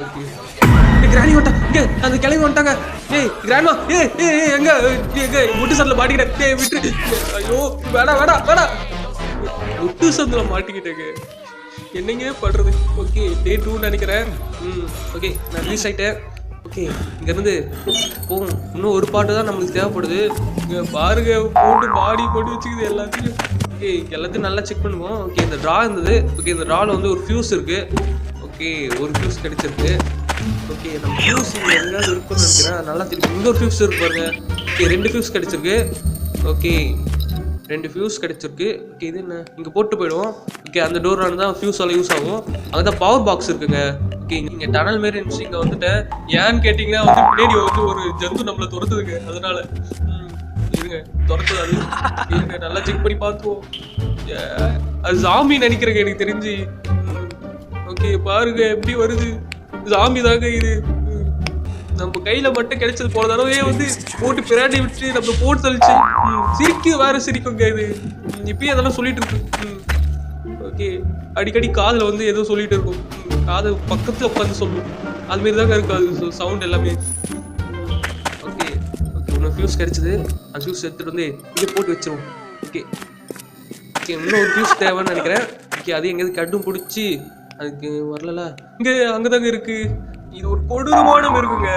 Okay கிராணி வந்துட்டா இங்கே அந்த கிளம்பி வந்துட்டாங்க. ஏய் கிராண்ட்மா எங்க முட்டு சந்தில் மாட்டிக்கிட்டேன். விட்டு ஐயோ வேடா வேடா வேடா முட்டு சந்தில் மாட்டிக்கிட்டேங்க. என்னங்க படுறது. ஓகே டே 2 நினைக்கிறேன். ஓகே நான் ரிலீஸ் ஆகிட்டேன். ஓகே இங்கேருந்து போகும். இன்னும் ஒரு பாட்டு தான் நம்மளுக்கு தேவைப்படுது. இங்கே பாருங்க போட்டு பாடி போட்டு வச்சுக்குது எல்லாத்தையும். ஓகே எல்லாத்தையும் நல்லா செக் பண்ணுவோம். ஓகே இந்த ட்ரா இருந்தது. ஓகே இந்த ட்ராவில் வந்து ஒரு ஃபியூஸ் இருக்குது. ஓகே ஒரு ஃபியூஸ் கிடைச்சிருக்கு. ஓகே நம்ம ஃபியூஸ் இங்கே எங்கேயாவது இருக்குன்னு நினைக்கிறேன். நல்லா திருப்பி இங்கே ஒரு ஃபியூஸ் இருக்கு பாருங்க. ஓகே 2 ஃபியூஸ் கிடைச்சிருக்கு. ஓகே 2 ஃபியூஸ் கிடைச்சிருக்கு. ஓகே இது என்ன இங்கே போட்டு போயிடுவோம். ஓகே அந்த டோரானு தான் ஃபியூஸால் யூஸ் ஆகும். அங்கே தான் பவர் பாக்ஸ் இருக்குங்க. ஓகே இங்கே டனல் மாரி இருந்துச்சு. இங்கே வந்துட்டேன். ஏன்னு கேட்டிங்கன்னா வந்து பின்னாடி வந்து ஒரு ஜந்து நம்மளை துரத்துதுங்க. அதனால இருங்க துரத்துது அது. இருங்க நல்லா செக் பண்ணி பார்த்துவோம். அது ஜாம்பி நினைக்கிறேங்க எனக்கு தெரிஞ்சு. ஓகே பாருங்க எப்படி வருது. ஜாம்பி தாங்க இது. நம்ம கையில மட்டும் கிடைச்சது போன தடவை வந்து போட்டு பிராண்டி விட்டு நம்ம போட்டு தள்ளிச்சு. சிரிக்கு வேற சிரிக்குங்க இது. இப்பயும் அதெல்லாம் சொல்லிட்டு இருக்கு. ஓகே அடிக்கடி காதில் வந்து ஏதோ சொல்லிட்டு இருக்கும். காது பக்கத்தில் உட்காந்து சொல்லும். அதுமாரி தாங்க இருக்கு அது சவுண்ட் எல்லாமே. ஓகே ஓகே இன்னொரு ஃபியூஸ் கிடைச்சிது. அந்த ஃபியூஸ் எடுத்துகிட்டு வந்து இங்கே போட்டு வச்சிருவோம். ஓகே ஓகே இன்னும் ஒரு ஃபியூஸ் தேவைன்னு நினைக்கிறேன். ஓகே அது எங்கேயாவது கட்டும் பிடிச்சி அதுக்கு வரல. இங்கே அங்கே தாங்க இருக்குது. இது ஒரு கொடூரமான இருக்குங்க.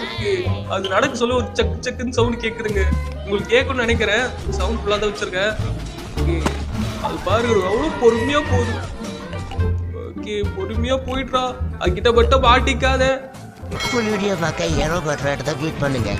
ஓகே அது நடக்க சொல்ல ஒரு சக்கு சக்குன்னு சவுண்ட் கேட்குதுங்க. உங்களுக்கு கேட்கணும்னு நினைக்கிறேன். சவுண்ட் ஃபுல்லாக தான் வச்சுருக்கேன். ஓகே அது பாருங்க அவ்வளோ பொறுமையாக போகுது. ஓகே பொறுமையாக போயிட்றா. அது கிட்ட மட்டும் மாட்டிக்காத. வீடியோ பார்க்க ஏரோ பட்டன் எடுத்து கிளிக் பண்ணுங்க.